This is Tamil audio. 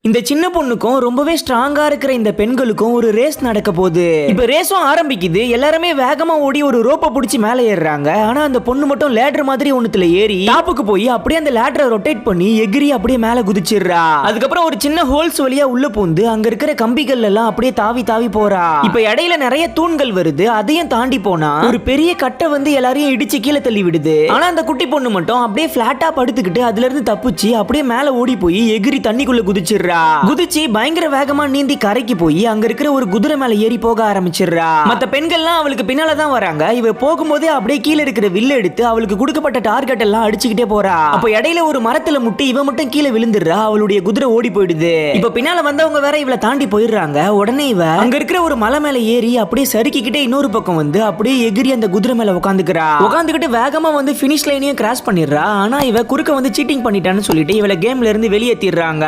இந்த சின்ன பொண்ணுக்கும் ரொம்பவே ஸ்ட்ராங்கா இருக்கிற இந்த பெண்களுக்கும் ஒரு ரேஸ் நடக்க போகுது. இப்ப ரேஸும் ஆரம்பிக்குது. எல்லாருமே வேகமா ஓடி ஒரு ரோப்பை பிடிச்சி மேலே ஏறுறாங்க. ஆனா அந்த பொண்ணு மட்டும் லேடர் மாதிரி ஒண்ணுத்துல ஏறி டாப்புக்கு போய் அப்படியே அந்த லேடரை ரொட்டேட் பண்ணி எகிரி அப்படியே மேல குதிச்சிடுறா. அதுக்கப்புறம் ஒரு சின்ன ஹோல்ஸ் வழியா உள்ள பூந்து அங்க இருக்கிற கம்பிகள் எல்லாம் அப்படியே தாவி தாவி போறா. இப்ப இடையில நிறைய தூண்கள் வருது. அதையும் தாண்டி போனா ஒரு பெரிய கட்டை வந்து எல்லாரையும் இடிச்சு கீழே தள்ளி விடுது. ஆனா அந்த குட்டி பொண்ணு மட்டும் அப்படியே பிளாட்டா படுத்துக்கிட்டு அதுல இருந்து தப்பிச்சு அப்படியே மேல ஓடி போய் எகிரி தண்ணிக்குள்ள குதிச்சிடுறா. குதிச்சு பயங்கர வேகமா நீந்தி கரைக்கு போய் அங்க இருக்கிற ஒரு குதிரை மேல ஏறி போக ஆரம்பிச்சிடுறா. மத்த பெண்கள்லாம் அவளுக்கு பின்னால தான் வராங்க. இவ போகும்போதே அப்படியே கீழே இருக்கிற வில்ல எடுத்து அவளுக்கு கொடுக்கப்பட்ட டார்கெட் எல்லாம் அடிச்சுக்கிட்டே போறா. அப்ப இடையில ஒரு மரத்துல முட்டி இவ மட்டும் கீழே விழுந்துடுறா. அவளுடைய குதிரை ஓடி போயிடுது. இப்ப பின்னால வந்தவங்க வேற இவளை தாண்டி போயிடுறாங்க. உடனே இவ அங்க இருக்கிற ஒரு மலை மேல ஏறி அப்படியே சறுக்கிக்கிட்டே இன்னொரு பக்கம் வந்து அப்படியே எகிரி அந்த குதிரை மேல உட்காந்துக்கிட்டு வேகமா வந்து பினிஷ் லைனையும் கிராஸ் பண்ணிடுறா. ஆனா இவ குறுக்க வந்து சீட்டிங் பண்ணிட்டான்னு சொல்லிட்டு இவளை கேம்ல இருந்து வெளியேற்றிடுறாங்க.